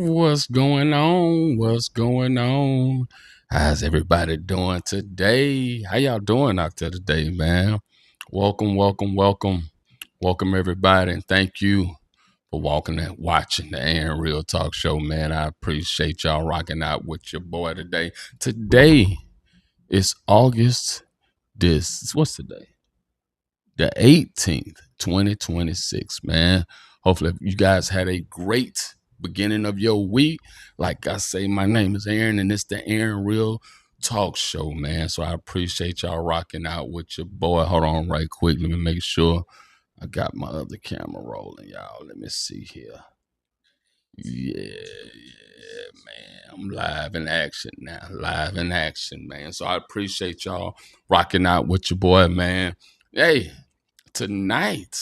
What's going on? What's going on? How's everybody doing today? How y'all doing out there today, man? Welcome, welcome, welcome. Welcome everybody, and thank you for walking and watching the Aaron Real Talk Show, man. I appreciate y'all rocking out with your boy today. Today is August this what's today? The 18th, 2026, man. Hopefully you guys had a great beginning of your week. Like I say, my name is Aaron, and it's the Aaron Real Talk Show, man. So I appreciate y'all rocking out with your boy. Hold on right quick. Let me make sure I got my other camera rolling, y'all. Let me see here. Yeah, man. I'm live in action now. Live in action, man. So I appreciate y'all rocking out with your boy, man. Hey, tonight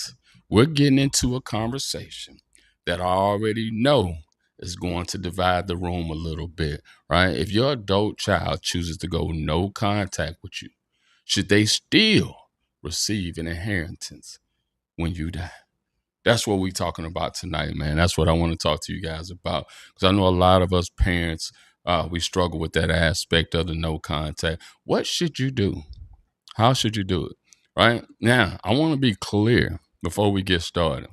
we're getting into a conversation that I already know is going to divide the room a little bit, right? If your adult child chooses to go no contact with you, should they still receive an inheritance when you die? That's what we're talking about tonight, man. That's what I want to talk to you guys about, because I know a lot of us parents, we struggle with that aspect of the no contact. What should you do? How should you do it? Right now, I want to be clear before we get started.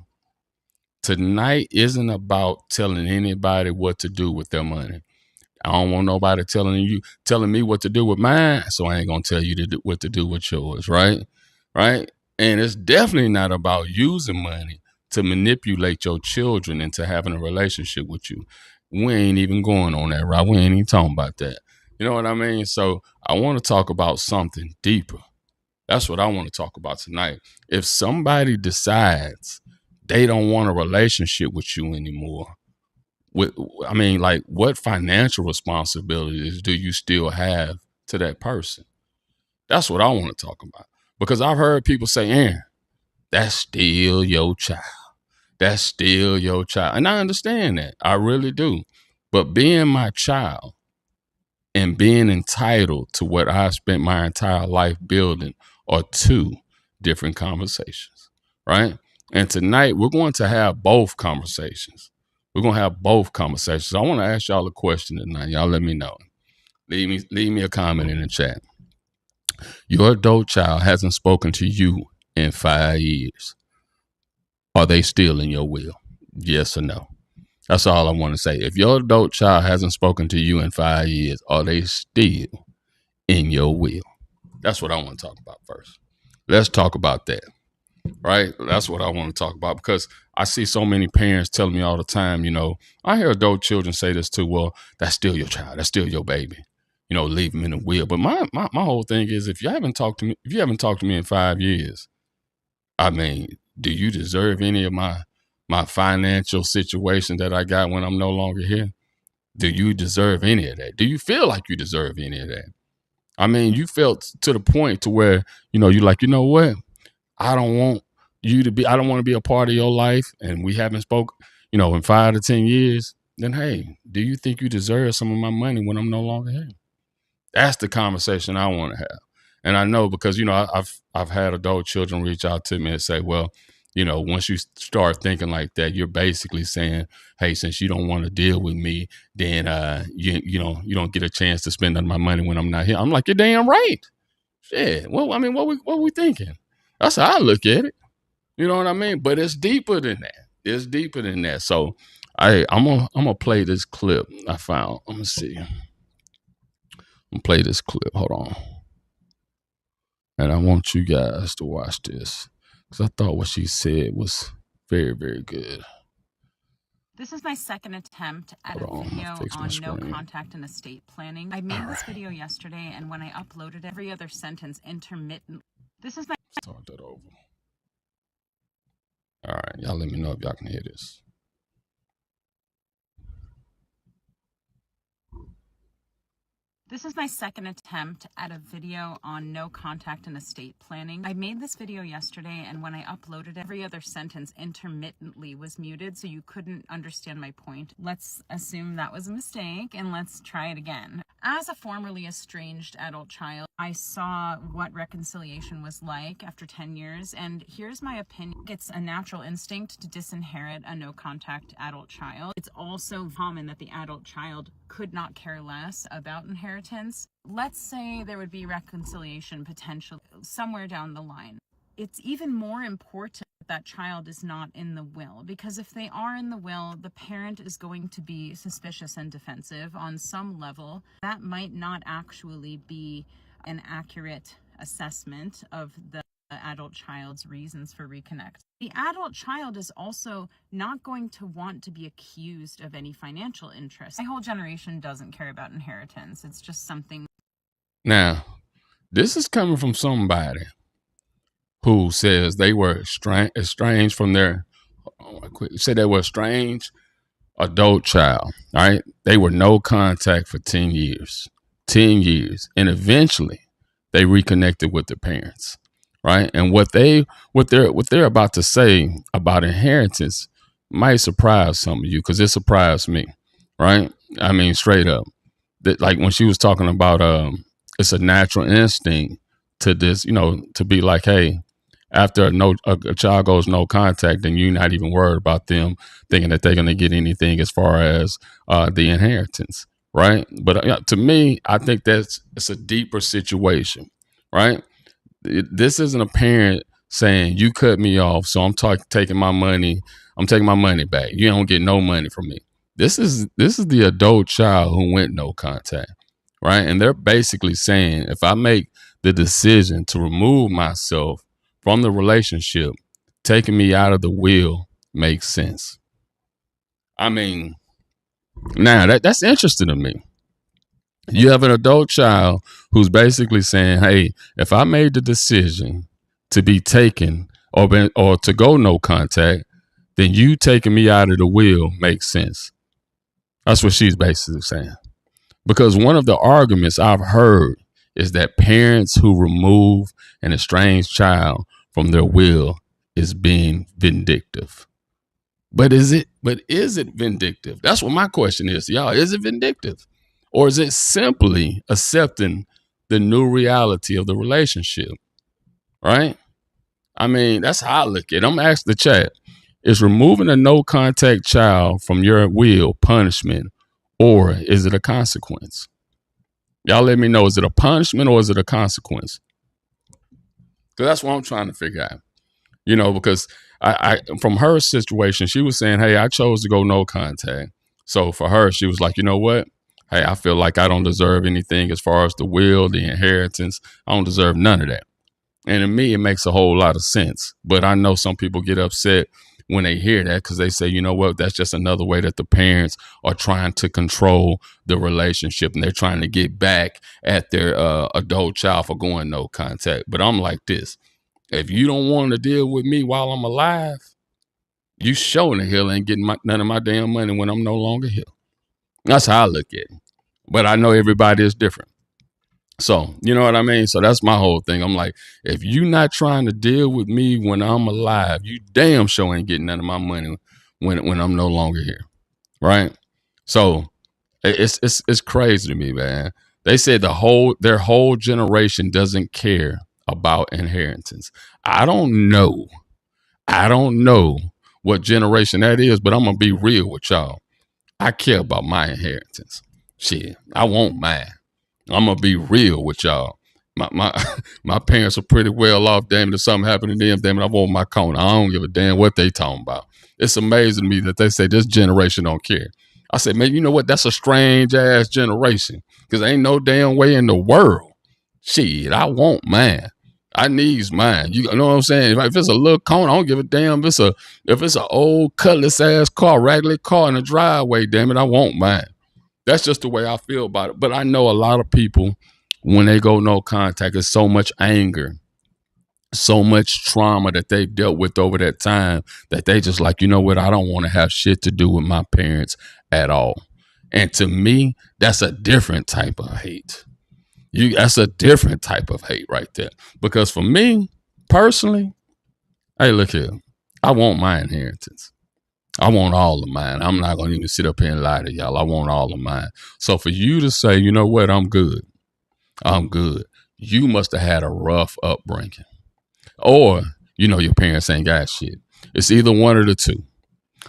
Tonight isn't about telling anybody what to do with their money. I don't want nobody telling me what to do with mine, so I ain't gonna tell you what to do with yours, right? Right? And it's definitely not about using money to manipulate your children into having a relationship with you. We ain't even going on that route. We ain't even talking about that. You know what I mean? So I want to talk about something deeper. That's what I want to talk about tonight. If somebody decides they don't want a relationship with you anymore, with, I mean, like, what financial responsibilities do you still have to that person? That's what I want to talk about. Because I've heard people say, Aaron, that's still your child. That's still your child. And I understand that. I really do. But being my child and being entitled to what I spent my entire life building are two different conversations, right? And tonight we're going to have both conversations. We're going to have both conversations. I want to ask y'all a question tonight. Y'all let me know. Leave me a comment in the chat. Your adult child hasn't spoken to you in 5 years. Are they still in your will? Yes or no? That's all I want to say. If your adult child hasn't spoken to you in 5 years, are they still in your will? That's what I want to talk about first. Let's talk about that, right? That's what I want to talk about, because I see so many parents telling me all the time, I hear adult children say this too. Well, that's still your child. That's still your baby. Leave them in the will. But my whole thing is, if you haven't talked to me in 5 years, I mean, do you deserve any of my financial situation that I got when I'm no longer here? Do you deserve any of that? Do you feel like you deserve any of that? I mean, you felt to the point to where, you're like, you know what? I don't want I don't want to be a part of your life, and we haven't spoke, in 5 to 10 years. Then, hey, do you think you deserve some of my money when I'm no longer here? That's the conversation I want to have. And I know, because, I've had adult children reach out to me and say, well, once you start thinking like that, you're basically saying, hey, since you don't want to deal with me, then you don't get a chance to spend my money when I'm not here. I'm like, you're damn right. Shit. Well, I mean, what we thinking? That's how I look at it. You know what I mean? But it's deeper than that. It's deeper than that. So I'm gonna play this clip I found. Let me see. I'm gonna play this clip. Hold on. And I want you guys to watch this, because I thought what she said was very, very good. This is my second attempt at a Hold on, video fix my on no screen. contact and estate planning. I made this video yesterday, and when I uploaded every other sentence intermittent. This is my Start that over. All right, y'all let me know if y'all can hear this. This is my second attempt at a video on no contact and estate planning. I made this video yesterday, and when I uploaded, every other sentence intermittently was muted, so you couldn't understand my point. Let's assume that was a mistake, and let's try it again. As a formerly estranged adult child, I saw what reconciliation was like after 10 years, and here's my opinion. It's a natural instinct to disinherit a no-contact adult child. It's also common that the adult child could not care less about inheritance. Let's say there would be reconciliation potential somewhere down the line. It's even more important that child is not in the will, because if they are in the will, the parent is going to be suspicious and defensive on some level. That might not actually be an accurate assessment of the adult child's reasons for reconnect. The adult child is also not going to want to be accused of any financial interest. My whole generation doesn't care about inheritance. It's just something. Now, this is coming from somebody who says they were estranged from their, say they were estranged adult child, right? They were no contact for 10 years, 10 years. And eventually they reconnected with their parents, right? And what they're about to say about inheritance might surprise some of you, because it surprised me, right? I mean, straight up. That, like when she was talking about it's a natural instinct to this, to be like, hey, after a child goes no contact, then you're not even worried about them thinking that they're going to get anything as far as the inheritance, right? But to me, I think it's a deeper situation, right? This isn't a parent saying you cut me off, so I'm taking my money. I'm taking my money back. You don't get no money from me. This is the adult child who went no contact, right? And they're basically saying, if I make the decision to remove myself from the relationship, taking me out of the will makes sense. I mean, now that's interesting to me. You have an adult child who's basically saying, hey, if I made the decision to be taken or to go no contact, then you taking me out of the will makes sense. That's what she's basically saying. Because one of the arguments I've heard is that parents who remove an estranged child from their will is being vindictive. But is it vindictive? That's what my question is, y'all. Is it vindictive? Or is it simply accepting the new reality of the relationship? Right? I mean, that's how I look at it. I'm asking the chat, is removing a no contact child from your will punishment, or is it a consequence? Y'all let me know, is it a punishment or is it a consequence? Because that's what I'm trying to figure out. Because I from her situation, she was saying, hey, I chose to go no contact. So for her, she was like, you know what? Hey, I feel like I don't deserve anything as far as the will, the inheritance. I don't deserve none of that. And to me, it makes a whole lot of sense. But I know some people get upset when they hear that, because they say, you know what, that's just another way that the parents are trying to control the relationship, and they're trying to get back at their adult child for going no contact. But I'm like this. If you don't want to deal with me while I'm alive, you showing the hell ain't getting none of my damn money when I'm no longer here. That's how I look at it. But I know everybody is different. So, you know what I mean? So that's my whole thing. I'm like, if you not trying to deal with me when I'm alive, you damn sure ain't getting none of my money when I'm no longer here. Right? So it's crazy to me, man. They said their whole generation doesn't care about inheritance. I don't know what generation that is, but I'm gonna be real with y'all. I care about my inheritance. Shit, I want mine. I'm gonna be real with y'all. My parents are pretty well off. Damn it, if something happened to them, damn it, I want my corner. I don't give a damn what they talking about. It's amazing to me that they say this generation don't care. I said, man, you know what? That's a strange ass generation, because ain't no damn way in the world. Shit, I want mine. I needs mine. You know what I'm saying? If it's a little corner, I don't give a damn. If it's an old cutlass ass car, raggedy car in the driveway, damn it, I want mine. That's just the way I feel about it. But I know a lot of people, when they go no contact, there's so much anger, so much trauma that they've dealt with over that time, that they just like, you know what? I don't want to have shit to do with my parents at all. And to me, that's a different type of hate. That's a different type of hate right there. Because for me, personally, hey, look here. I want my inheritance. I want all of mine. I'm not going to even sit up here and lie to y'all. I want all of mine. So for you to say, you know what, I'm good, you must have had a rough upbringing. Or, your parents ain't got shit. It's either one of the two.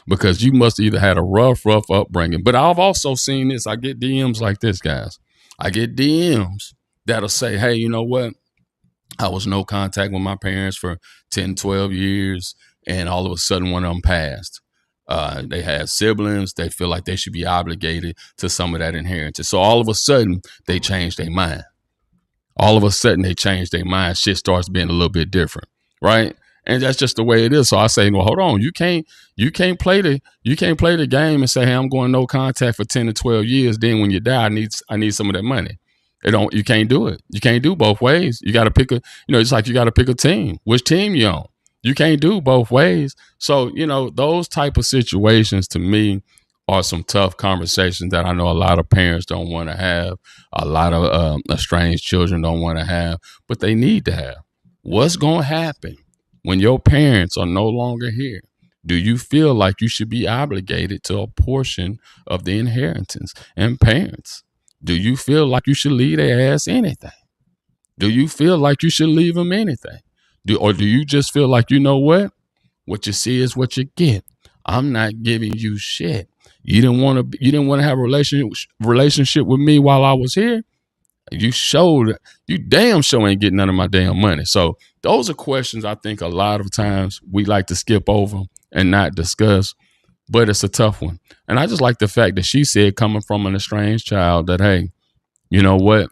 Because you must either had a rough upbringing. But I've also seen this. I get DMs like this, guys. I get DMs that'll say, hey, you know what? I was no contact with my parents for 10, 12 years, and all of a sudden one of them passed. They had siblings. They feel like they should be obligated to some of that inheritance. So all of a sudden, they change their mind. Shit starts being a little bit different, right? And that's just the way it is. So I say, well, hold on, you can't play the game and say, hey, I'm going no contact for 10 to 12 years. Then when you die, I need some of that money. You can't do it. You can't do both ways. You got to pick it's like you got to pick a team. Which team you on? You can't do both ways. So, those type of situations to me are some tough conversations that I know a lot of parents don't want to have. A lot of estranged children don't want to have, but they need to have. What's going to happen when your parents are no longer here? Do you feel like you should be obligated to a portion of the inheritance? And parents, do you feel like you should leave their ass anything? Do you feel like you should leave them anything? Or do you just feel like, you know what you see is what you get? I'm not giving you shit. You didn't want to have a relationship with me while I was here. You damn sure ain't getting none of my damn money. So those are questions I think a lot of times we like to skip over and not discuss, but it's a tough one. And I just like the fact that she said, coming from an estranged child, that, hey, you know what?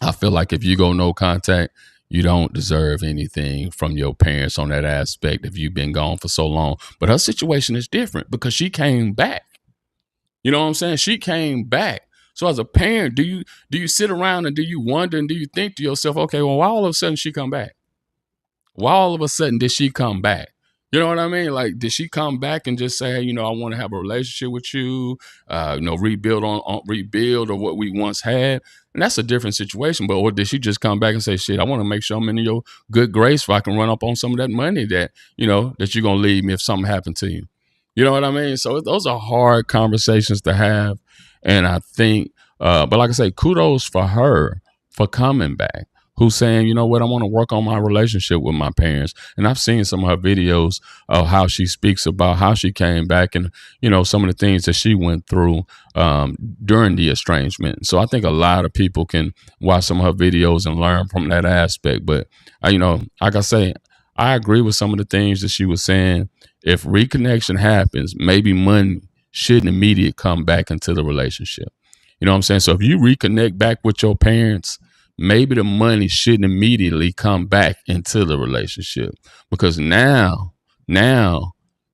I feel like if you go no contact, you don't deserve anything from your parents on that aspect if you've been gone for so long. But her situation is different because she came back. You know what I'm saying? She came back. So as a parent, do you sit around and do you wonder and do you think to yourself, okay, well, why all of a sudden she come back? Why all of a sudden did she come back? You know what I mean? Like, did she come back and just say, hey, I want to have a relationship with you, rebuild or what we once had? And that's a different situation. But or did she just come back and say, shit, I want to make sure I'm in your good grace so I can run up on some of that money that, that you're going to leave me if something happened to you. You know what I mean? So those are hard conversations to have. And I think, but like I say, kudos for her for coming back. Who's saying, you know what, I want to work on my relationship with my parents. And I've seen some of her videos of how she speaks about how she came back and, some of the things that she went through during the estrangement. So I think a lot of people can watch some of her videos and learn from that aspect. But, like I say, I agree with some of the things that she was saying. If reconnection happens, maybe money shouldn't immediately come back into the relationship. You know what I'm saying? So if you reconnect back with your parents, maybe the money shouldn't immediately come back into the relationship, because now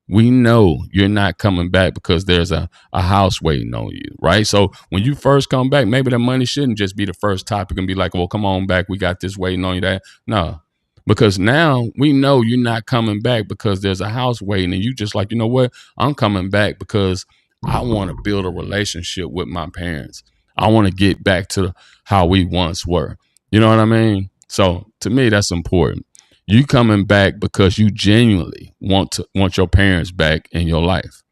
we know you're not coming back because there's a house waiting on you, right? So when you first come back, maybe the money shouldn't just be the first topic and be like, well, come on back, we got this waiting on you. That no, because now we know you're not coming back because there's a house waiting, and you just like, you know what, I'm coming back because I want to build a relationship with my parents. I want to get back to how we once were. You know what I mean? So to me, that's important. You coming back because you genuinely want your parents back in your life.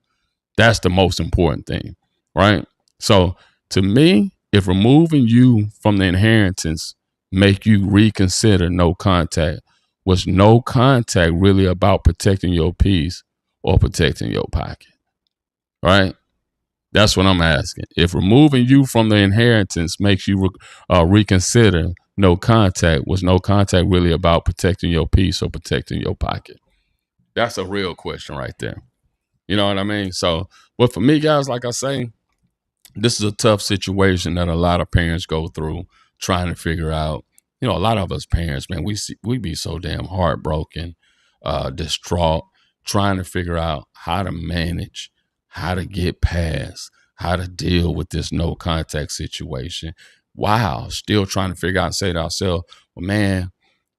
That's the most important thing, right? So to me, if removing you from the inheritance make you reconsider no contact, was no contact really about protecting your peace or protecting your pocket, right? That's what I'm asking. If removing you from the inheritance makes you reconsider no contact, was no contact really about protecting your peace or protecting your pocket? That's a real question right there. You know what I mean? So, but for me, guys, like I say, this is a tough situation that a lot of parents go through trying to figure out. A lot of us parents, man, we be so damn heartbroken, distraught, trying to figure out how to manage, how to get past, how to deal with this no contact situation. Wow, still trying to figure out and say to ourselves, well, man,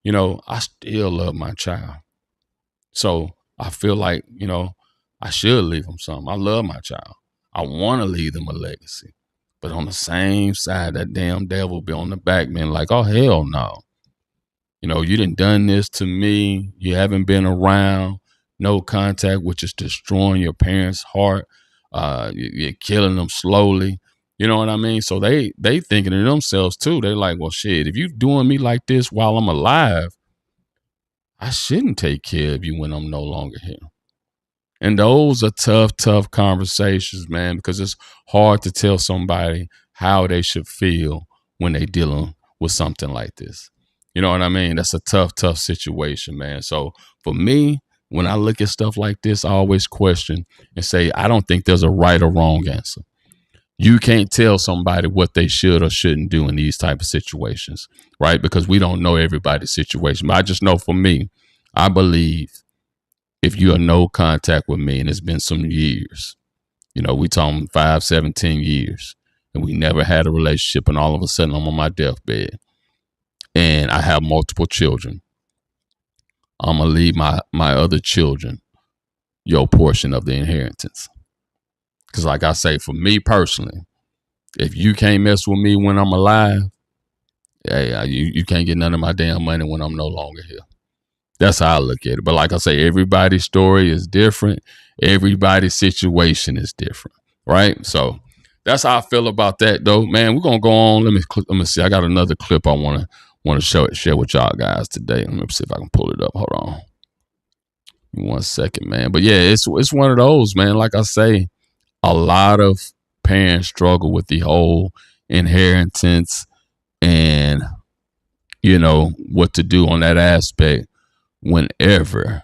I still love my child. So I feel like, I should leave them something. I love my child. I want to leave them a legacy. But on the same side, that damn devil be on the back, man, like, oh, hell no. You done done this to me. You haven't been around. no contact, which is destroying your parents' heart. You're killing them slowly. You know what I mean? So they thinking of themselves too. They like, well, shit, if you doing me like this while I'm alive, I shouldn't take care of you when I'm no longer here. And those are tough conversations, man, because it's hard to tell somebody how they should feel when they dealing with something like this. You know what I mean? That's a tough situation, man. So for me, when I look at stuff like this, I always question and say, I don't think there's a right or wrong answer. You can't tell somebody what they should or shouldn't do in these type of situations, right? Because we don't know everybody's situation. But I just know for me, I believe if you are no contact with me and it's been some years, you know, we talking 5, 17 years, and we never had a relationship, and all of a sudden I'm on my deathbed and I have multiple children, I'm gonna leave my other children your portion of the inheritance. Because like I say, for me personally, if you can't mess with me when I'm alive, hey, you can't get none of my damn money when I'm no longer here. That's how I look at it. But like I say, everybody's story is different. Everybody's situation is different, right? So that's how I feel about that, though. Man, we're gonna go on. Let me see. I got another clip I want to share with y'all guys today. Let me see if I can pull it up. Hold on, 1 second, man. But yeah, it's one of those, man. Like I say, a lot of parents struggle with the whole inheritance and you know what to do on that aspect whenever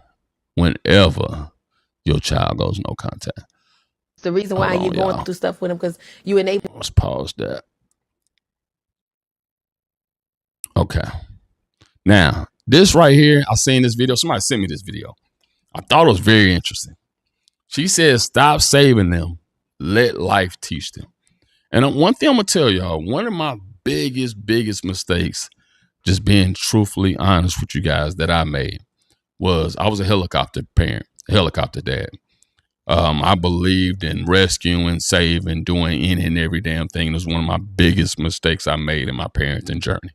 your child goes no contact. The reason why you're going through stuff with him because you enable. Let's pause that. Okay. Now, this right here, I seen this video. Somebody sent me this video. I thought it was very interesting. She says, stop saving them. Let life teach them. And one thing I'm going to tell y'all, one of my biggest mistakes, just being truthfully honest with you guys, that I made was I was a helicopter parent, helicopter dad. I believed in rescuing, saving, doing any and every damn thing. It was one of my biggest mistakes I made in my parenting journey.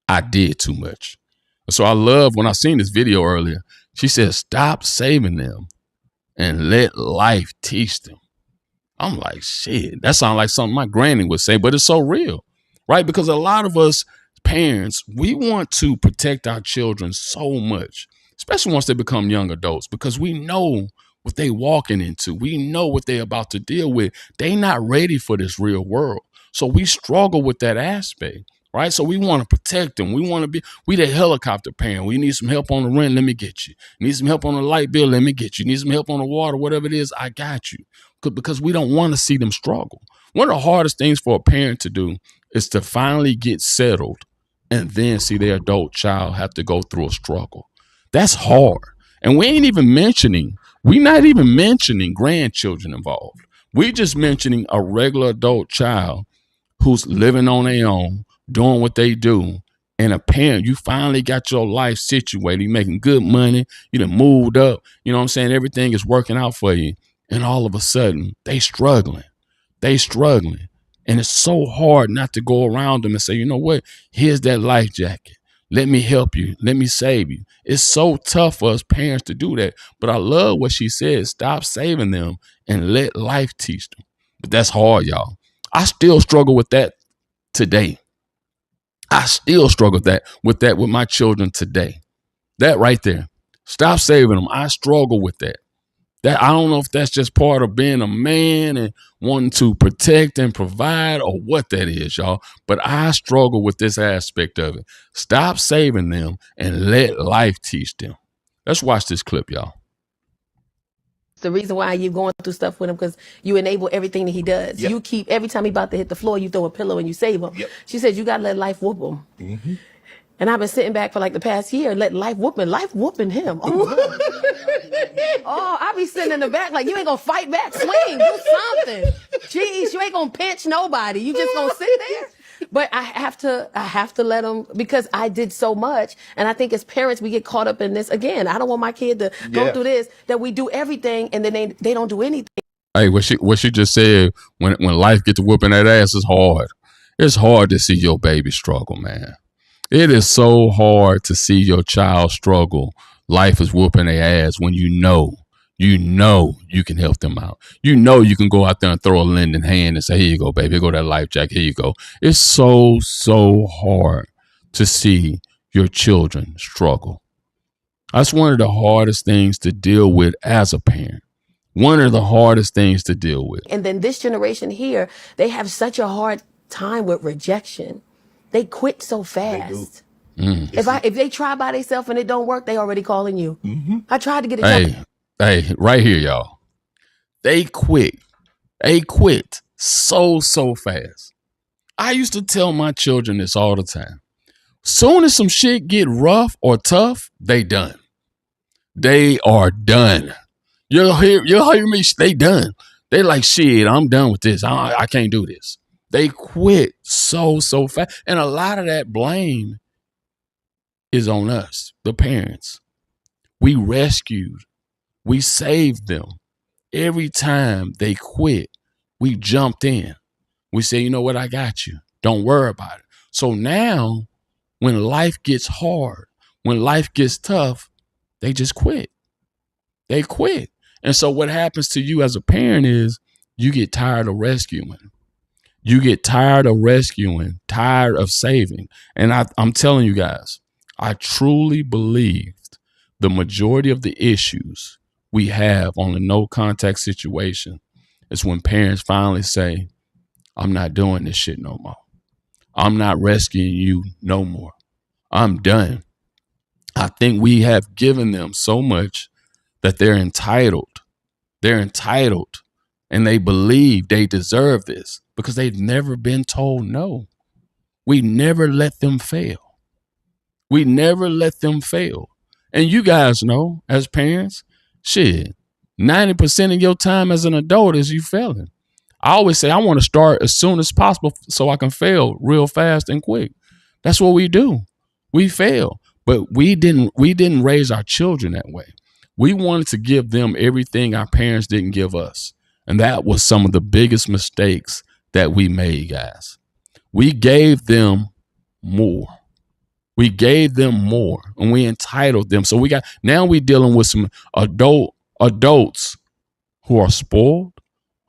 I did too much. So I love when I seen this video earlier, she said, stop saving them and let life teach them. I'm like, shit, that sounds like something my granny would say, but it's so real, right? Because a lot of us parents, we want to protect our children so much, especially once they become young adults, because we know what they walking into. We know what they're about to deal with. They not ready for this real world. So we struggle with that aspect, right? So we want to protect them. We the helicopter parent. We need some help on the rent. Let me get you. Need some help on the light bill. Let me get you. Need some help on the water, whatever it is. I got you. Because we don't want to see them struggle. One of the hardest things for a parent to do is to finally get settled and then see their adult child have to go through a struggle. That's hard. And we're not even mentioning grandchildren involved. We're just mentioning a regular adult child who's living on their own, doing what they do. And a parent, you finally got your life situated. You're making good money. You done moved up. You know what I'm saying? Everything is working out for you. And all of a sudden, they struggling. And it's so hard not to go around them and say, you know what? Here's that life jacket. Let me help you. Let me save you. It's so tough for us parents to do that. But I love what she said. Stop saving them and let life teach them. But that's hard, y'all. I still struggle with that today. I still struggle with that with my children today. That right there. Stop saving them. I struggle with that. That I don't know if that's just part of being a man and wanting to protect and provide or what that is, y'all. But I struggle with this aspect of it. Stop saving them and let life teach them. Let's watch this clip, y'all. The reason why you're going through stuff with him because you enable everything that he does. Yep. You keep, every time he about to hit the floor, you throw a pillow and you save him. Yep. She says, you got to let life whoop him. Mm-hmm. And I've been sitting back for like the past year, let life whooping him. Oh, I be sitting in the back like, you ain't gonna fight back, swing, do something. Jeez, you ain't gonna pinch nobody. You just gonna sit there. But I have to let them, because I did so much. And I think as parents, we get caught up in this. Again, I don't want my kid to go through this, that we do everything and then they don't do anything. Hey, what she just said, when life gets to whooping that ass, is hard. It's hard to see your baby struggle, man. It is so hard to see your child struggle life is whooping their ass when you know you can help them out. You can go out there and throw a lending hand and say, here you go, baby. Here go that life jacket. Here you go. It's so hard to see your children struggle. That's one of the hardest things to deal with as a parent. One of the hardest things to deal with. And then this generation here, they have such a hard time with rejection. They quit so fast. If they try by themselves and it don't work, they already calling you. I tried to get a job. Hey, right here, y'all. They quit so fast. I used to tell my children this all the time. Soon as some shit get rough or tough, they done. They are done. You'll hear me. They done. They like, shit, I'm done with this. I can't do this. They quit so fast. And a lot of that blame is on us, the parents. We rescued. We saved them. Every time they quit, we jumped in. We say, you know what? I got you. Don't worry about it. So now when life gets hard, when life gets tough, they just quit. They quit. And so what happens to you as a parent is you get tired of rescuing. You get tired of rescuing, tired of saving. And I'm telling you guys, I truly believed the majority of the issues we have on the no contact situation is when parents finally say, I'm not doing this shit no more. I'm not rescuing you no more. I'm done. I think we have given them so much that they're entitled. They're entitled and they believe they deserve this because they've never been told no. We never let them fail. We never let them fail. And you guys know, as parents, shit, 90% of your time as an adult is you failing. I always say I want to start as soon as possible so I can fail real fast and quick. That's what we do. We fail. But we didn't raise our children that way. We wanted to give them everything our parents didn't give us. And that was some of the biggest mistakes that we made, guys. We gave them more. We gave them more and we entitled them. So now we're dealing with some adults who are spoiled,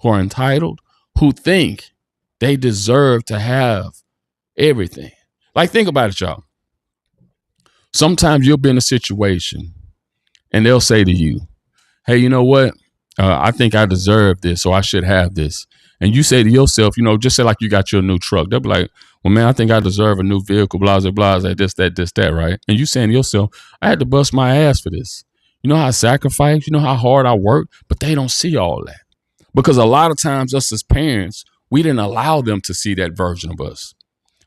who are entitled, who think they deserve to have everything. Like, think about it, y'all. Sometimes you'll be in a situation and they'll say to you, hey, you know what? I think I deserve this, or I should have this. And you say to yourself, just say like you got your new truck. They'll be like, well, man, I think I deserve a new vehicle, blah, blah, blah, this, that, right? And you saying to yourself, I had to bust my ass for this. You know how I sacrifice, you know how hard I work, but they don't see all that. Because a lot of times us as parents, we didn't allow them to see that version of us.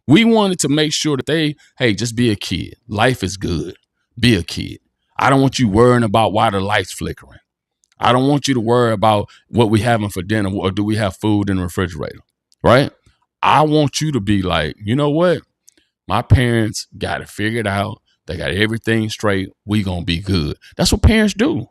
We wanted to make sure that hey, just be a kid. Life is good. Be a kid. I don't want you worrying about why the light's flickering. I don't want you to worry about what we having for dinner or do we have food in the refrigerator, right? I want you to be like, you know what? My parents got it figured out. They got everything straight. We gonna be good. That's what parents do.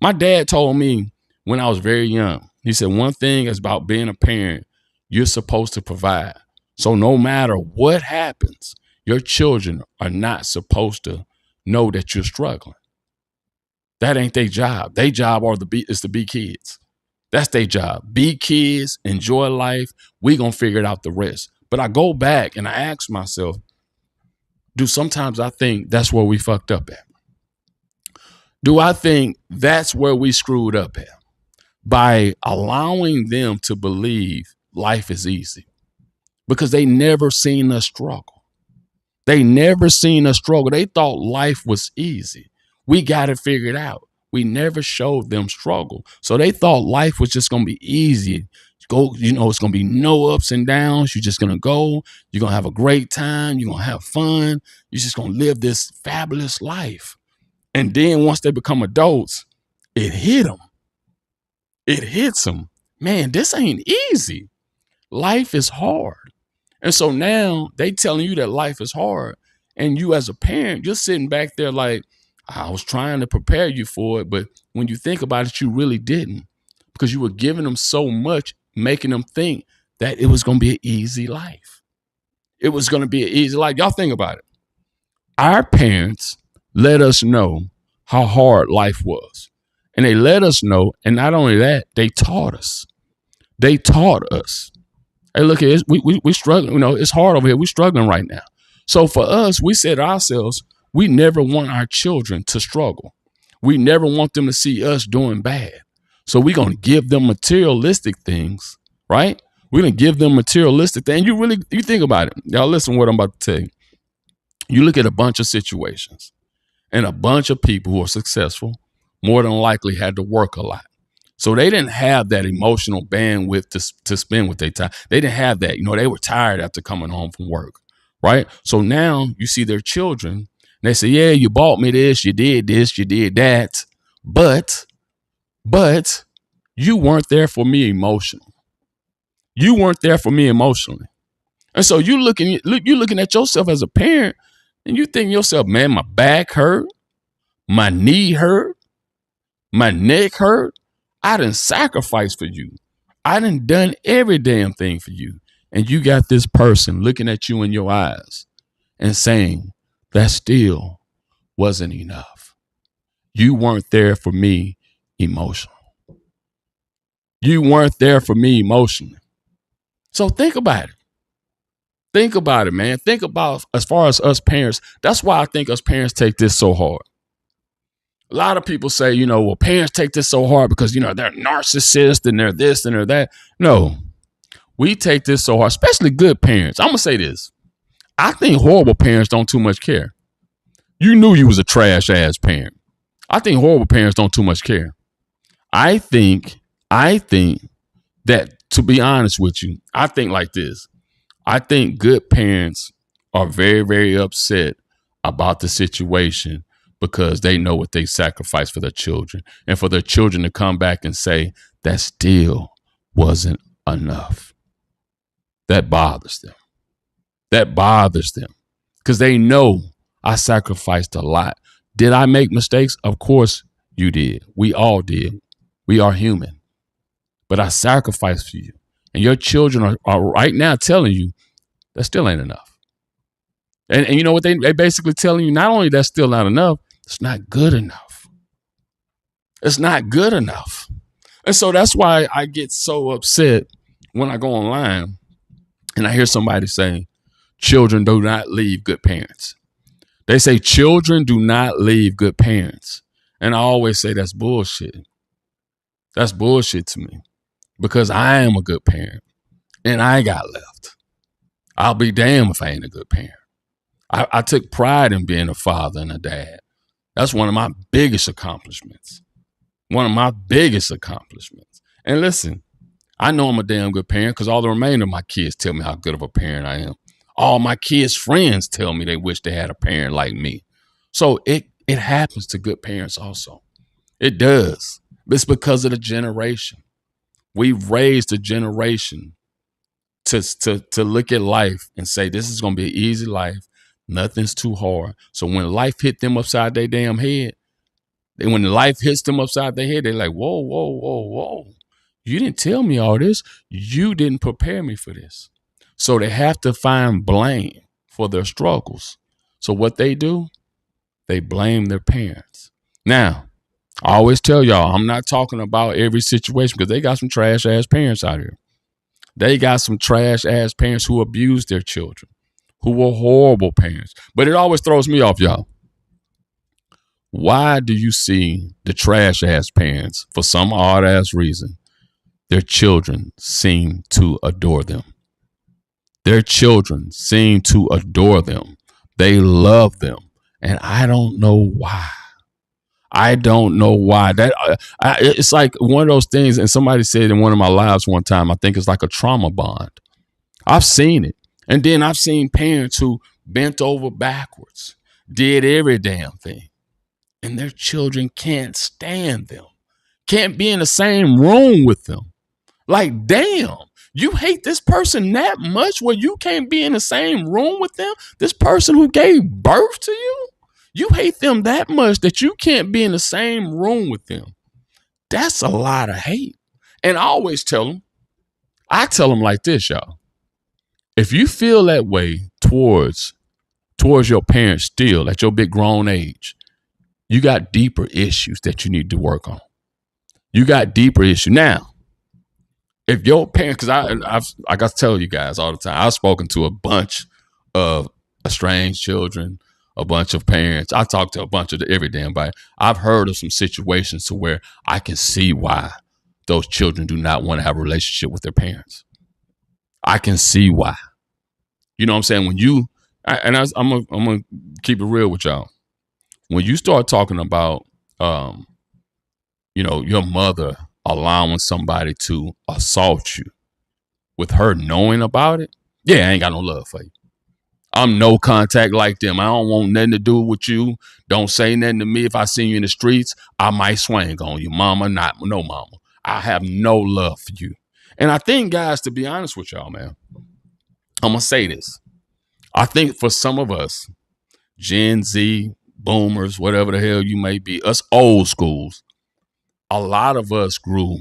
My dad told me when I was very young, he said, one thing is about being a parent, you're supposed to provide. So no matter what happens, your children are not supposed to know that you're struggling. That ain't their job. Their job is to be kids. That's their job. Be kids, enjoy life. We gonna figure it out the rest. But I go back and I ask myself, sometimes I think that's where we fucked up at? Do I think that's where we screwed up at? By allowing them to believe life is easy. Because they never seen us struggle. They never seen us struggle. They thought life was easy. We got it figured out. We never showed them struggle. So they thought life was just going to be easy. It's going to be no ups and downs. You're just going to go. You're going to have a great time. You're going to have fun. You're just going to live this fabulous life. And then once they become adults, it hit them. It hits them. Man, this ain't easy. Life is hard. And so now they telling you that life is hard. And you as a parent, you're sitting back there like, I was trying to prepare you for it. But when you think about it, you really didn't. Because you were giving them so much, making them think that it was going to be an easy life. It was going to be an easy life. Y'all think about it. Our parents let us know how hard life was. And they let us know. And not only that, they taught us. They taught us. Hey, look at this. We struggling. You know, it's hard over here. We're struggling right now. So for us, we said to ourselves, we never want our children to struggle. We never want them to see us doing bad. So we're going to give them materialistic things, right? We're going to give them materialistic things. You think about it. Y'all listen to what I'm about to tell you. You look at a bunch of situations and a bunch of people who are successful more than likely had to work a lot. So they didn't have that emotional bandwidth to spend with their time. They didn't have that. You know, they were tired after coming home from work, right? So now you see their children, and they say, yeah, you bought me this, you did that, but you weren't there for me emotionally. You weren't there for me emotionally. And so you're looking at yourself as a parent, and you think to yourself, man, my back hurt, my knee hurt, my neck hurt. I done sacrificed for you. I done done every damn thing for you. And you got this person looking at you in your eyes and saying, that still wasn't enough. You weren't there for me emotionally. You weren't there for me emotionally. So think about it. Think about it, man. Think about, as far as us parents, that's why I think us parents take this so hard. A lot of people say, you know, well, parents take this so hard because, you know, they're narcissists and they're this and they're that. No, we take this so hard, especially good parents. I'm going to say this. I think horrible parents don't too much care. You knew you was a trash ass parent. I think horrible parents don't too much care. I think that, to be honest with you, I think like this. I think good parents are very, very upset about the situation because they know what they sacrificed for their children, and for their children to come back and say that still wasn't enough. That bothers them. That bothers them because they know I sacrificed a lot. Did I make mistakes? Of course you did. We all did. We are human. But I sacrificed for you. And your children are right now telling you that still ain't enough. And you know what they basically telling you? Not only that's still not enough, it's not good enough. It's not good enough. And so that's why I get so upset when I go online and I hear somebody saying, children do not leave good parents. They say children do not leave good parents. And I always say that's bullshit. That's bullshit to me because I am a good parent and I got left. I'll be damned if I ain't a good parent. I took pride in being a father and a dad. That's one of my biggest accomplishments. One of my biggest accomplishments. And listen, I know I'm a damn good parent because all the remainder of my kids tell me how good of a parent I am. All my kids' friends tell me they wish they had a parent like me. So it happens to good parents also. It does. It's because of the generation. We've raised a generation to look at life and say, this is going to be an easy life. Nothing's too hard. So when life hit them upside their damn head, when life hits them upside their head, they're like, whoa, whoa, whoa, whoa. You didn't tell me all this. You didn't prepare me for this. So they have to find blame for their struggles. So what they do, they blame their parents. Now, I always tell y'all, I'm not talking about every situation because they got some trash ass parents out here. They got some trash ass parents who abuse their children, who were horrible parents. But it always throws me off, y'all. Why do you see the trash ass parents, for some odd ass reason, their children seem to adore them? Their children seem to adore them. They love them. And I don't know why. I don't know why. It's like one of those things, and somebody said in one of my lives one time, I think it's like a trauma bond. I've seen it. And then I've seen parents who bent over backwards, did every damn thing, and their children can't stand them, can't be in the same room with them. Like, damn, you hate this person that much where you can't be in the same room with them? This person who gave birth to you? You hate them that much that you can't be in the same room with them. That's a lot of hate. And I always tell them, like this, y'all. If you feel that way towards your parents still at your big grown age, you got deeper issues that you need to work on. You got deeper issues. Now, if your parents, because I got to tell you guys all the time, I've spoken to a bunch of estranged children, a bunch of parents. I talk to a bunch of every damn body. I've heard of some situations to where I can see why those children do not want to have a relationship with their parents. I can see why. You know what I'm saying? When you, I'm gonna keep it real with y'all. When you start talking about, your mother allowing somebody to assault you with her knowing about it, yeah, I ain't got no love for you. I'm no contact like them. I don't want nothing to do with you. Don't say nothing to me. If I see you in the streets, I might swing on you. Mama, no mama. I have no love for you. And I think, guys, to be honest with y'all, man, I'm going to say this. I think for some of us, Gen Z, boomers, whatever the hell you may be, us old schools, a lot of us grew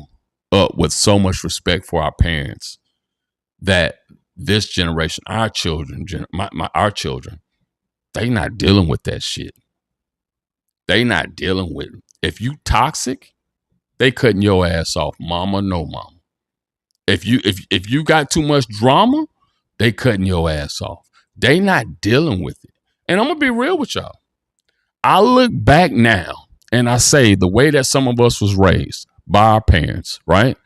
up with so much respect for our parents that this generation, our children, our children, they not dealing with that shit. They not dealing with it. If you toxic, they cutting your ass off, mama, no mama. If you got too much drama, they cutting your ass off. They not dealing with it. And I'm gonna be real with y'all. I look back now and I say the way that some of us was raised by our parents, right?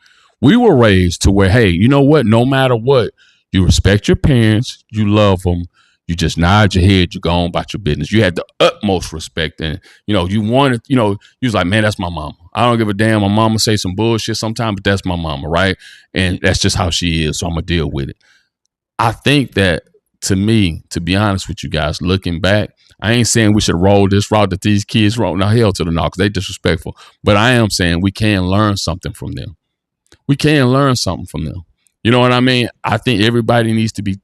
We were raised to where, hey, you know what? No matter what, you respect your parents, you love them, you just nod your head, you go on about your business. You had the utmost respect, and you wanted, you was like, man, that's my mama. I don't give a damn. My mama say some bullshit sometimes, but that's my mama, right? And that's just how she is, so I'm gonna deal with it. I think that, to me, to be honest with you guys, looking back, I ain't saying we should roll this route that these kids roll. Now, hell to the no, because they disrespectful. But I am saying we can learn something from them. We can learn something from them. You know what I mean? I think everybody needs to be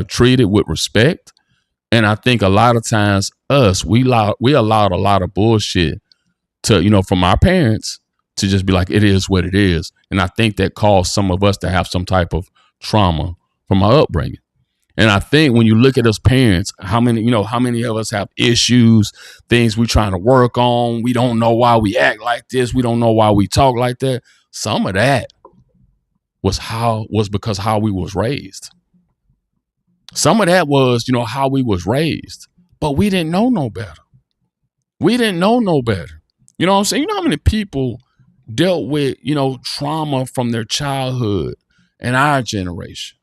treated with respect. And I think a lot of times we allowed a lot of bullshit to, from our parents to just be like, it is what it is. And I think that caused some of us to have some type of trauma from our upbringing. And I think when you look at us parents, how many of us have issues, things we're trying to work on. We don't know why we act like this. We don't know why we talk like that. Some of that was because how we was raised. Some of that was, how we was raised, but we didn't know no better. We didn't know no better. You know what I'm saying? You know how many people dealt with, trauma from their childhood in our generation?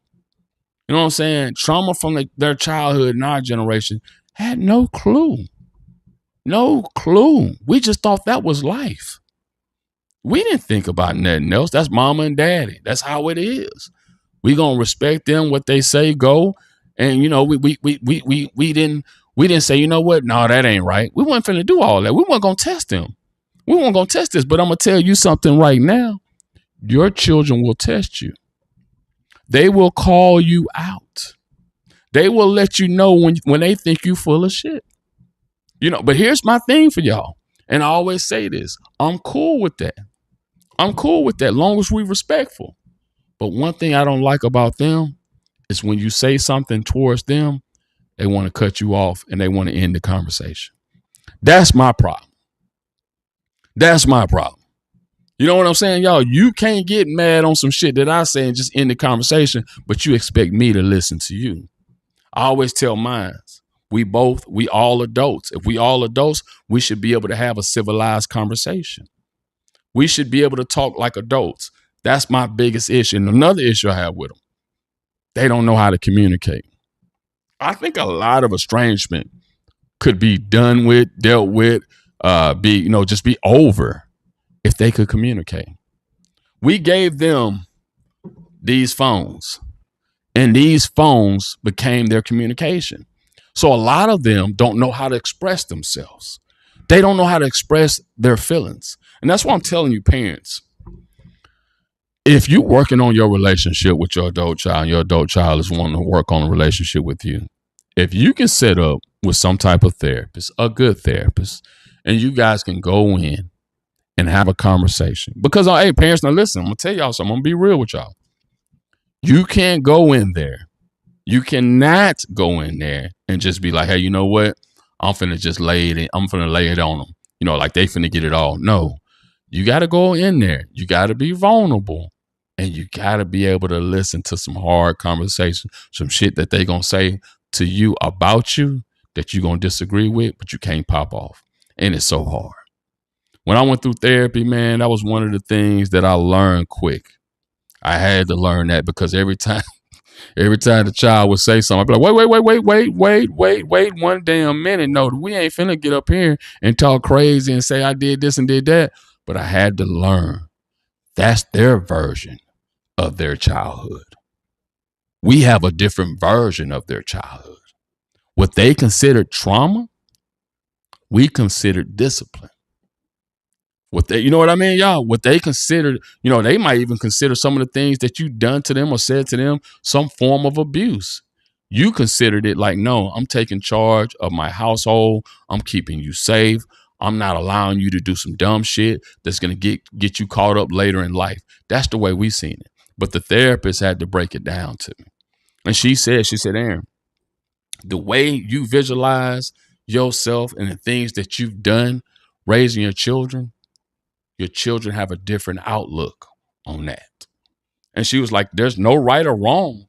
You know what I'm saying? Trauma from their childhood in our generation had no clue. No clue. We just thought that was life. We didn't think about nothing else. That's mama and daddy. That's how it is. We gonna respect them, what they say, go. And we didn't say, you know what? No, that ain't right. We weren't finna do all that. We weren't gonna test them. We weren't gonna test this. But I'm gonna tell you something right now. Your children will test you. They will call you out. They will let you know when they think you full of shit. But here's my thing for y'all. And I always say this. I'm cool with that. I'm cool with that, long as we respectful. But one thing I don't like about them is when you say something towards them, they want to cut you off and they want to end the conversation. That's my problem. That's my problem. You know what I'm saying, y'all? You can't get mad on some shit that I say and just end the conversation, but you expect me to listen to you. I always tell mine, we all adults. If we all adults, we should be able to have a civilized conversation. We should be able to talk like adults. That's my biggest issue. And another issue I have with them, they don't know how to communicate. I think a lot of estrangement could be done with, dealt with, just be over if they could communicate. We gave them these phones, and these phones became their communication. So a lot of them don't know how to express themselves. They don't know how to express their feelings. And that's why I'm telling you, parents, if you're working on your relationship with your adult child and your adult child is wanting to work on a relationship with you, if you can set up with some type of therapist, a good therapist, and you guys can go in and have a conversation. Because, hey, parents, now listen, I'm going to tell y'all something. I'm going to be real with y'all. You can't go in there. You cannot go in there and just be like, hey, you know what? I'm finna lay it on them. You know, like they finna get it all. No, you got to go in there. You got to be vulnerable, and you got to be able to listen to some hard conversation, some shit that they gonna say to you about you that you gonna disagree with, but you can't pop off. And it's so hard. When I went through therapy, man, that was one of the things that I learned quick. I had to learn that because every time the child would say something, I'd be like, wait, one damn minute. No, we ain't finna get up here and talk crazy and say I did this and did that. But I had to learn that's their version of their childhood. We have a different version of their childhood. What they considered trauma, we considered discipline. What they, you know what I mean, y'all? What they considered, you know, they might even consider some of the things that you done to them or said to them some form of abuse. You considered it like, no, I'm taking charge of my household. I'm keeping you safe. I'm not allowing you to do some dumb shit that's going to get you caught up later in life. That's the way we seen it. But the therapist had to break it down to me. And she said, Aaron, the way you visualize yourself and the things that you've done raising your children have a different outlook on that. And she was like, there's no right or wrong.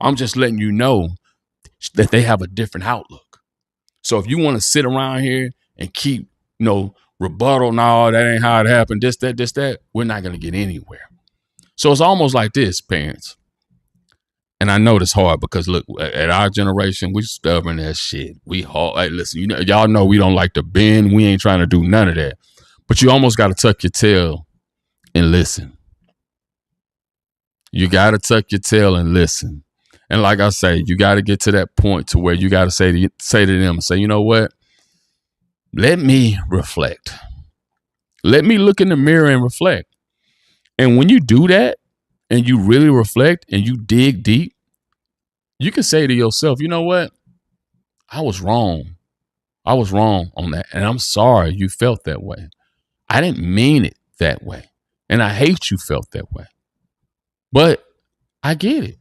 I'm just letting you know that they have a different outlook. So if you want to sit around here and keep, you know, rebuttal, no, that ain't how it happened, this, that, we're not going to get anywhere. So it's almost like this, parents. And I know it's hard because look, at our generation, we stubborn as shit. We hard. Hey, listen, you know, y'all know we don't like to bend. We ain't trying to do none of that. But you almost got to tuck your tail and listen. You got to tuck your tail and listen. And like I say, you got to get to that point to where you got to say to them, say, you know what? Let me reflect. Let me look in the mirror and reflect. And when you do that and you really reflect and you dig deep, you can say to yourself, you know what? I was wrong. I was wrong on that. And I'm sorry you felt that way. I didn't mean it that way. And I hate you felt that way. But I get it.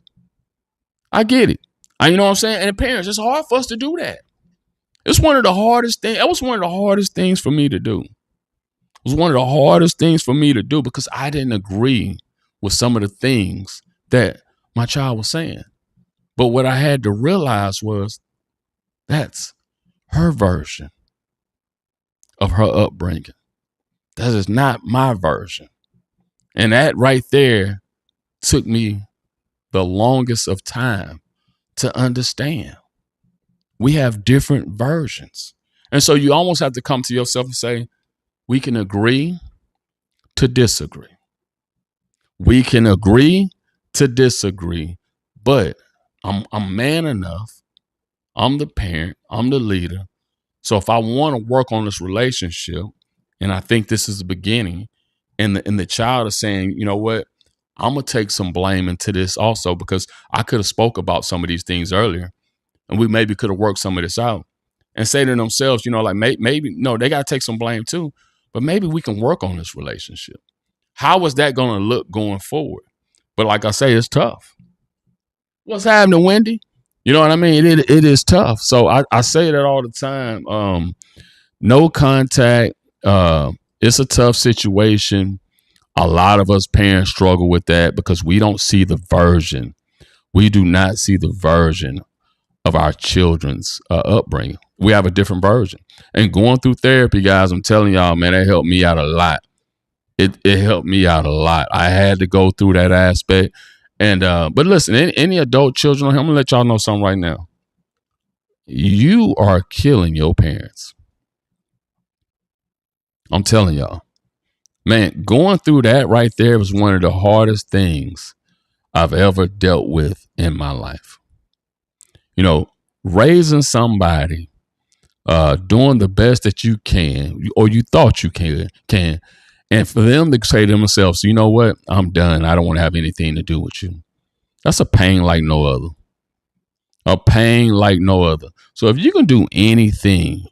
I get it. You know what I'm saying? And parents, it's hard for us to do that. It's one of the hardest things. That was one of the hardest things for me to do. It was one of the hardest things for me to do because I didn't agree with some of the things that my child was saying. But what I had to realize was that's her version of her upbringing. That is not my version. And that right there took me the longest of time to understand. We have different versions. And so you almost have to come to yourself and say, we can agree to disagree. We can agree to disagree, but I'm man enough. I'm the parent. I'm the leader. So if I want to work on this relationship, and I think this is the beginning, and the child is saying, you know what, I'm gonna take some blame into this also because I could have spoke about some of these things earlier, and we maybe could have worked some of this out, and say to themselves, you know, like maybe no, they got to take some blame too, but maybe we can work on this relationship. How is that going to look going forward? But like I say, it's tough. What's happening, Wendy? You know what I mean? It is tough. So I say that all the time. No contact. It's a tough situation. A lot of us parents struggle with that because we don't see the version. We do not see the version of our children's upbringing. We have a different version. And going through therapy, guys, I'm telling y'all, man, that helped me out a lot. It helped me out a lot. I had to go through that aspect. And but listen, any adult children, I'm gonna let y'all know something right now. You are killing your parents. I'm telling y'all. Man, going through that right there was one of the hardest things I've ever dealt with in my life. You know, raising somebody, doing the best that you can, or you thought you can, and for them to say to themselves, you know what, I'm done. I don't want to have anything to do with you. That's a pain like no other. A pain like no other. So if you can do anything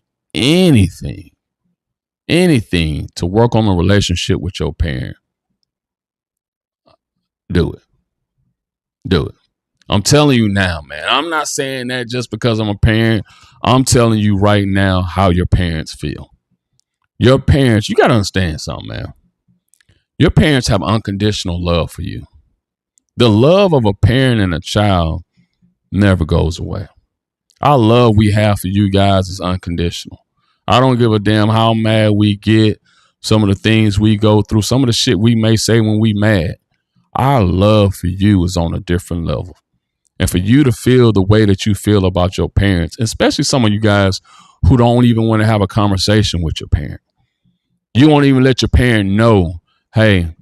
to work on a relationship with your parent, do it. Do it. I'm telling you now, man. I'm not saying that just because I'm a parent. I'm telling you right now how your parents feel. Your parents, you got to understand something, man. Your parents have unconditional love for you. The love of a parent and a child never goes away. Our love we have for you guys is unconditional. I don't give a damn how mad we get, some of the things we go through, some of the shit we may say when we mad. Our love for you is on a different level. And for you to feel the way that you feel about your parents, especially some of you guys who don't even want to have a conversation with your parent. You won't even let your parent know, hey,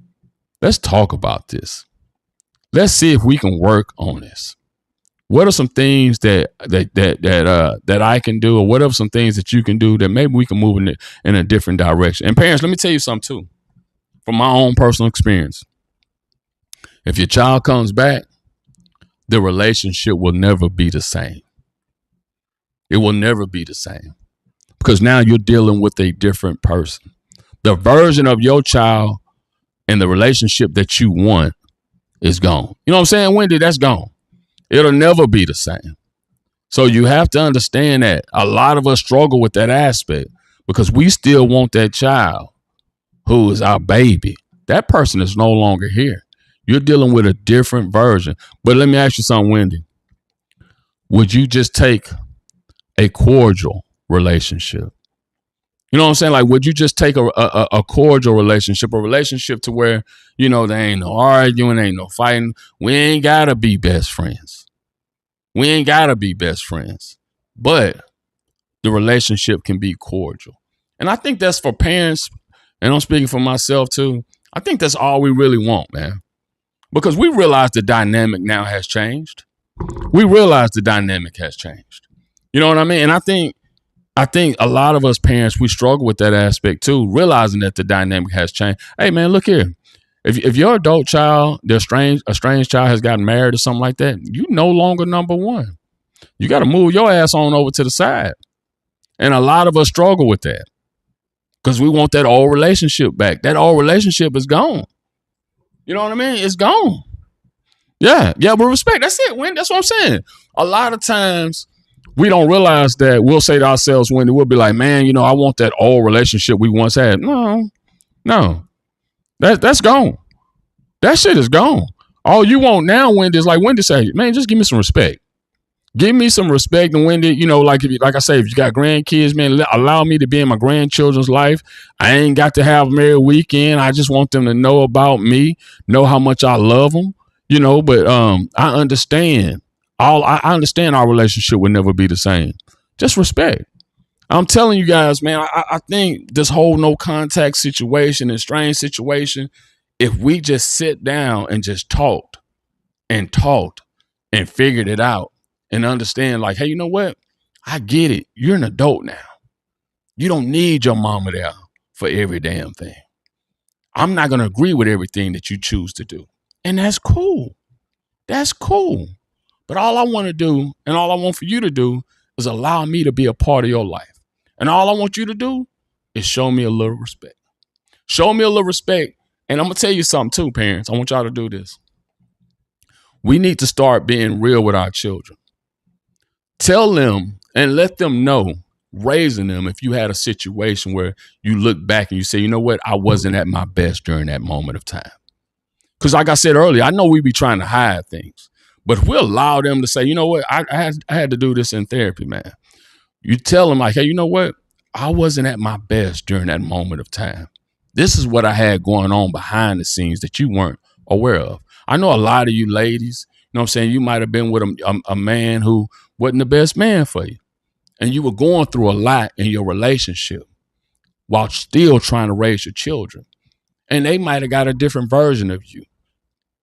let's talk about this. Let's see if we can work on this. What are some things that I can do, or what are some things that you can do that maybe we can move in a different direction? And parents, let me tell you something too, from my own personal experience. If your child comes back, the relationship will never be the same. It will never be the same because now you're dealing with a different person. The version of your child and the relationship that you want is gone. You know what I'm saying, Wendy? That's gone. It'll never be the same. So you have to understand that a lot of us struggle with that aspect because we still want that child who is our baby. That person is no longer here. You're dealing with a different version. But let me ask you something, Wendy. Would you just take a cordial relationship? You know what I'm saying? Like, would you just take a cordial relationship, a relationship to where, you know, there ain't no arguing, ain't no fighting. We ain't got to be best friends. We ain't got to be best friends. But the relationship can be cordial. And I think that's for parents, and I'm speaking for myself too. I think that's all we really want, man. Because we realize the dynamic now has changed. We realize the dynamic has changed. You know what I mean? And I think a lot of us parents, we struggle with that aspect too, realizing that the dynamic has changed. Hey, man, look here. If your adult child, a strange child has gotten married or something like that, you no longer number one. You got to move your ass on over to the side. And a lot of us struggle with that because we want that old relationship back. That old relationship is gone. You know what I mean? It's gone. Yeah, but respect. That's it, Wendy. That's what I'm saying. A lot of times we don't realize that. We'll say to ourselves, Wendy, we'll be like, man, you know, I want that old relationship we once had. No. That's gone. That shit is gone. All you want now, Wendy, is like Wendy say, man, just give me some respect. Give me some respect. And Wendy, you know, like I say, if you got grandkids, man, allow me to be in my grandchildren's life. I ain't got to have them every weekend. I just want them to know about me, know how much I love them, you know. But I understand. I understand our relationship will never be the same. Just respect. I'm telling you guys, man, I think this whole no contact situation and strange situation, if we just sit down and just talked and figured it out and understand like, hey, you know what? I get it. You're an adult now. You don't need your mama there for every damn thing. I'm not going to agree with everything that you choose to do. And that's cool. That's cool. But all I want to do and all I want for you to do is allow me to be a part of your life. And all I want you to do is show me a little respect. Show me a little respect. And I'm going to tell you something too, parents. I want y'all to do this. We need to start being real with our children. Tell them and let them know, raising them, if you had a situation where you look back and you say, you know what, I wasn't at my best during that moment of time. Because like I said earlier, I know we be trying to hide things. But if we allow them to say, you know what, I had to do this in therapy, man. You tell them like, hey, you know what, I wasn't at my best during that moment of time. This is what I had going on behind the scenes that you weren't aware of. I know a lot of you ladies, you know what I'm saying, you might have been with a man who wasn't the best man for you. And you were going through a lot in your relationship while still trying to raise your children. And they might have got a different version of you.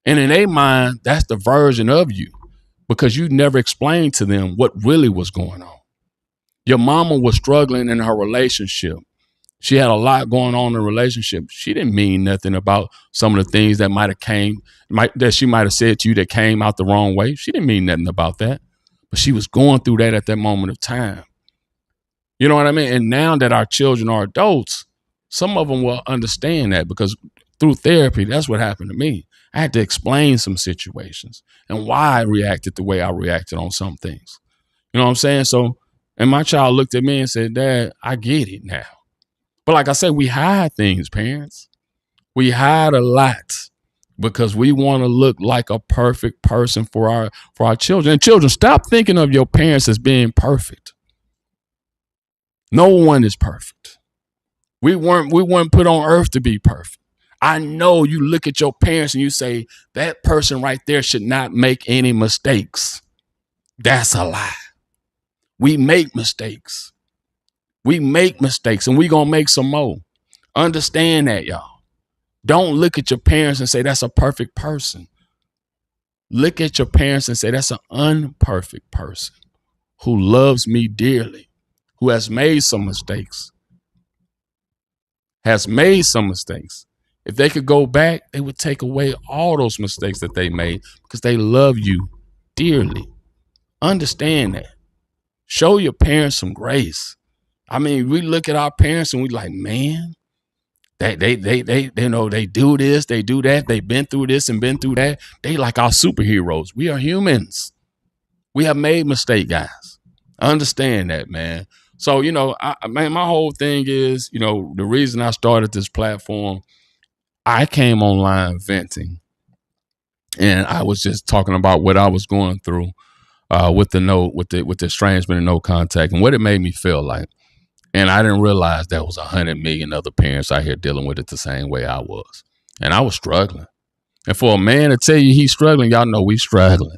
And in their mind, that's the version of you because you never explained to them what really was going on. Your mama was struggling in her relationship. She had a lot going on in the relationship. She didn't mean nothing about some of the things that that she might have said to you that came out the wrong way. She didn't mean nothing about that. But she was going through that at that moment of time. You know what I mean? And now that our children are adults, some of them will understand that because through therapy, that's what happened to me. I had to explain some situations and why I reacted the way I reacted on some things. You know what I'm saying? So, and my child looked at me and said, Dad, I get it now. But like I said, we hide things, parents. We hide a lot because we want to look like a perfect person for our children. And children, stop thinking of your parents as being perfect. No one is perfect. We weren't put on earth to be perfect. I know you look at your parents and you say, that person right there should not make any mistakes. That's a lie. We make mistakes. We make mistakes, and we going to make some more. Understand that, y'all. Don't look at your parents and say that's a perfect person. Look at your parents and say that's an unperfect person who loves me dearly, who has made some mistakes. If they could go back, they would take away all those mistakes that they made because they love you dearly. Understand that. Show your parents some grace. I mean, we look at our parents and we like, man, they you know, they do this, they do that, they've been through this and been through that. They like our superheroes. We are humans. We have made mistakes, guys. Understand that, man. So, you know, man, my whole thing is, you know, the reason I started this platform, I came online venting, and I was just talking about what I was going through with the estrangement and no contact, and what it made me feel like. And I didn't realize there was 100 million other parents out here dealing with it the same way I was. And I was struggling. And for a man to tell you he's struggling, y'all know we struggling.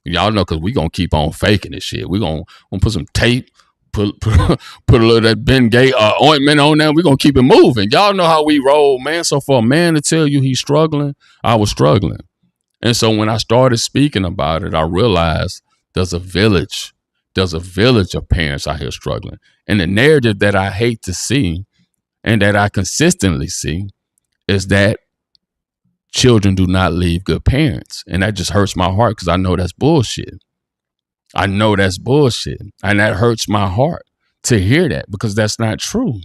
Y'all know because we going to keep on faking this shit. We going to put some tape, put a little of that Bengay ointment on there. We're going to keep it moving. Y'all know how we roll, man. So for a man to tell you he's struggling, I was struggling. And so when I started speaking about it, I realized there's a village of parents out here struggling. And the narrative that I hate to see and that I consistently see is that children do not leave good parents. And that just hurts my heart because I know that's bullshit. And that hurts my heart to hear that because that's not true.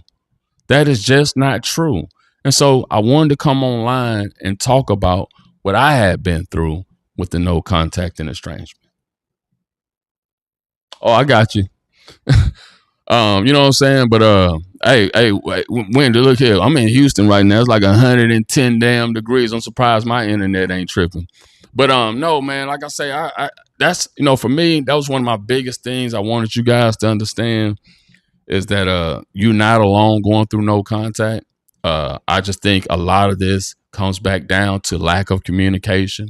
That is just not true. And so I wanted to come online and talk about what I had been through with the no contact and estrangement. Oh, I got you. You know what I'm saying? But hey, Wendy, look here. I'm in Houston right now. It's like 110 damn degrees. I'm surprised my internet ain't tripping. But no, man, like I say, I that's, you know, for me, that was one of my biggest things I wanted you guys to understand is that you're not alone going through no contact. I just think a lot of this comes back down to lack of communication.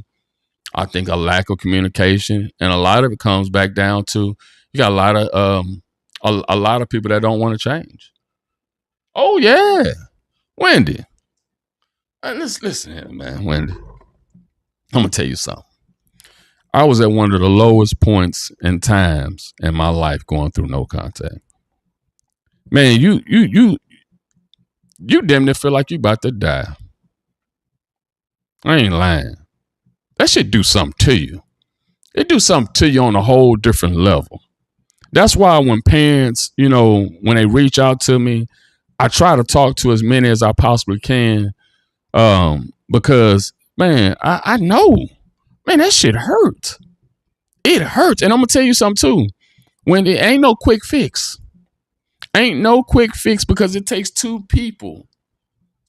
I think a lack of communication, and a lot of it comes back down to you got a lot of people that don't want to change. Oh yeah, Wendy. Listen here, man, Wendy. I'm gonna tell you something. I was at one of the lowest points in times in my life going through no contact. Man, you damn near feel like you about to die. I ain't lying. That should do something to you. It do something to you on a whole different level. That's why when parents, you know, when they reach out to me, I try to talk to as many as I possibly can. Because, man, I know, man, that shit hurt. It hurts. And I'm going to tell you something too. When it ain't no quick fix. Ain't no quick fix because it takes two people.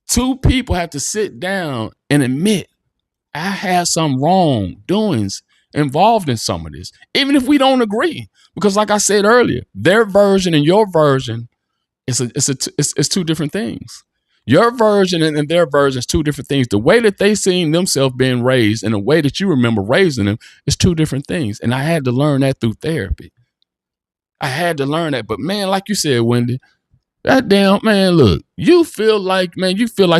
Two people have to sit down and admit, I had some wrongdoings involved in some of this, even if we don't agree. Because like I said earlier, their version and your version it's two different things. Your version and their version is two different things. The way that they seen themselves being raised and the way that you remember raising them is two different things. And I had to learn that through therapy. I had to learn that. But man, like you said, Wendy, that damn, man, look, you feel like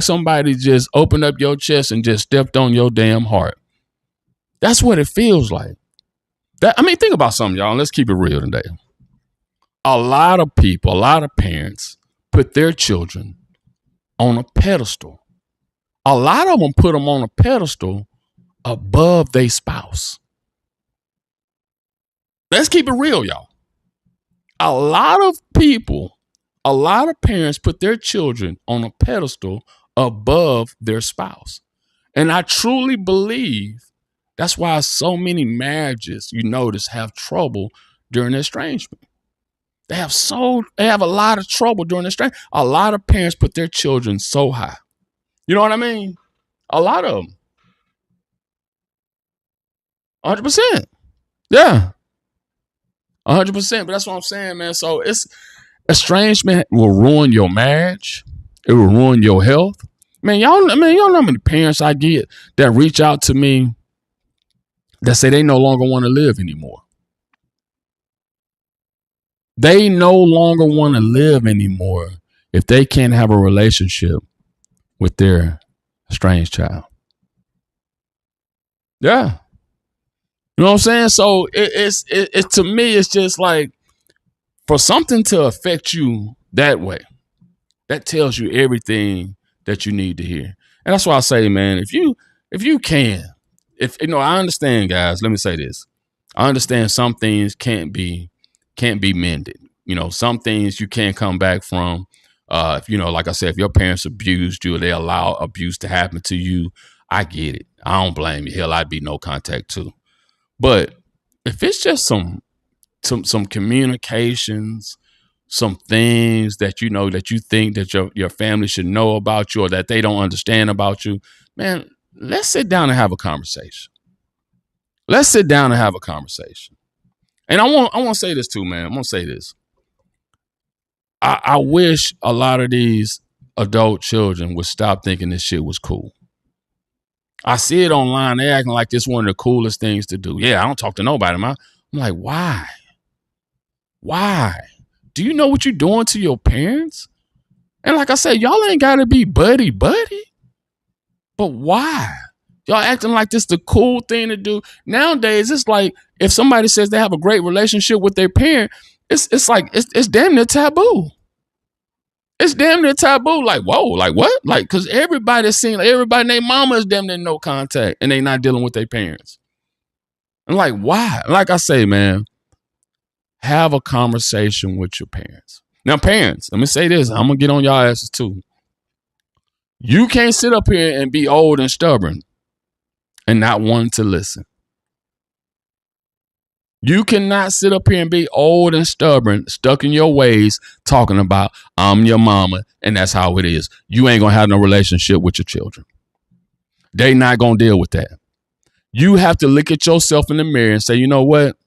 somebody just opened up your chest and just stepped on your damn heart. That's what it feels like. Think about something, y'all. Let's keep it real today. A lot of people, a lot of parents put their children on a pedestal. A lot of them put them on a pedestal above their spouse. Let's keep it real, y'all. A lot of parents put their children on a pedestal above their spouse. And I truly believe that's why so many marriages, you notice, have trouble during estrangement. They have a lot of trouble during estrangement. A lot of parents put their children so high. You know what I mean? A lot of them. 100%. Yeah. 100%. But that's what I'm saying, man. So estrangement will ruin your marriage. It will ruin your health. Y'all know how many parents I get that reach out to me that say they no longer want to live anymore. They no longer want to live anymore if they can't have a relationship with their estranged child. Yeah. You know what I'm saying? So it's to me, it's just like, for something to affect you that way, that tells you everything that you need to hear. And that's why I say, man, if you can, I understand, guys, let me say this. I understand some things can't be mended. Some things you can't come back from. Like I said, if your parents abused you or they allow abuse to happen to you, I get it. I don't blame you. Hell, I'd be no contact too. But if it's just some communications, some things that that you think that your family should know about you or that they don't understand about you, man, let's sit down and have a conversation. Let's sit down and have a conversation. And I want to say this too, man. I'm going to say this. I wish a lot of these adult children would stop thinking this shit was cool. I see it online. They acting like this one of the coolest things to do. Yeah, I don't talk to nobody, man. I'm like, why? Why? Do you know what you're doing to your parents? And like I said, y'all ain't got to be buddy. But why? Y'all acting like this the cool thing to do. Nowadays, it's like if somebody says they have a great relationship with their parent, it's like it's damn near taboo. It's damn near taboo. Like, whoa, like what? Like, because everybody's seeing, everybody and their mama is damn near no contact and they not dealing with their parents. And like, why? Like I say, man, have a conversation with your parents. Now, parents, let me say this. I'm going to get on y'all asses too. You can't sit up here and be old and stubborn and not wanting to listen. You cannot sit up here and be old and stubborn, stuck in your ways, talking about I'm your mama and that's how it is. You ain't going to have no relationship with your children. They not going to deal with that. You have to look at yourself in the mirror and say, you know what?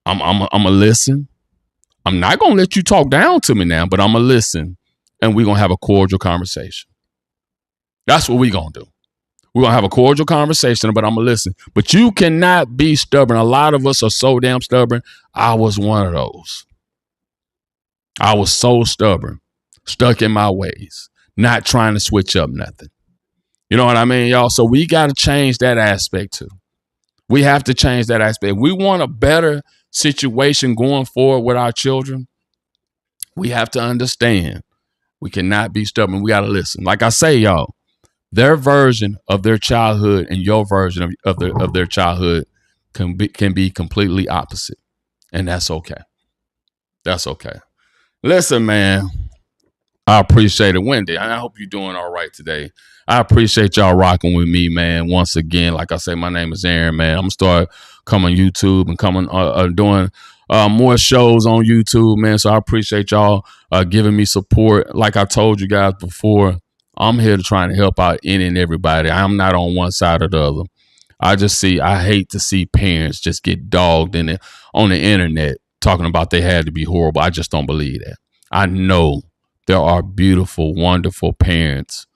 I'm going to listen. I'm not going to let you talk down to me now, but I'm going to listen and we're going to have a cordial conversation. That's what we're going to do. We're going to have a cordial conversation, but I'm going to listen. But you cannot be stubborn. A lot of us are so damn stubborn. I was one of those. I was so stubborn, stuck in my ways, not trying to switch up nothing. You know what I mean, y'all? So we got to change that aspect too. We have to change that aspect. We want a better situation going forward with our children. We have to understand we cannot be stubborn. We got to listen. Like I say, y'all, their version of their childhood and your version of their childhood can be completely opposite. And that's okay. That's okay. Listen, man, I appreciate it. Wendy, I hope you're doing all right today. I appreciate y'all rocking with me, man. Once again, like I say, my name is Aaron, man. I'm going to start coming YouTube and doing more shows on YouTube, man. So I appreciate y'all giving me support. Like I told you guys before, I'm here to try and help out any and everybody. I'm not on one side or the other. I hate to see parents just get dogged on the internet talking about they had to be horrible. I just don't believe that. I know there are beautiful, wonderful parents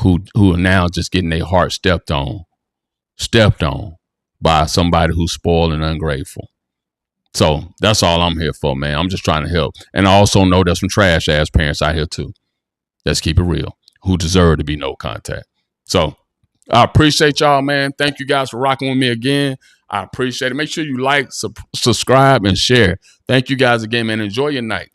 who are now just getting their heart stepped on by somebody who's spoiled and ungrateful. So that's all I'm here for, man. I'm just trying to help. And I also know there's some trash ass parents out here too. Let's keep it real, who deserve to be no contact. So I appreciate y'all, man. Thank you guys for rocking with me again. I appreciate it. Make sure you like, subscribe, and share. Thank you guys again, man. Enjoy your night.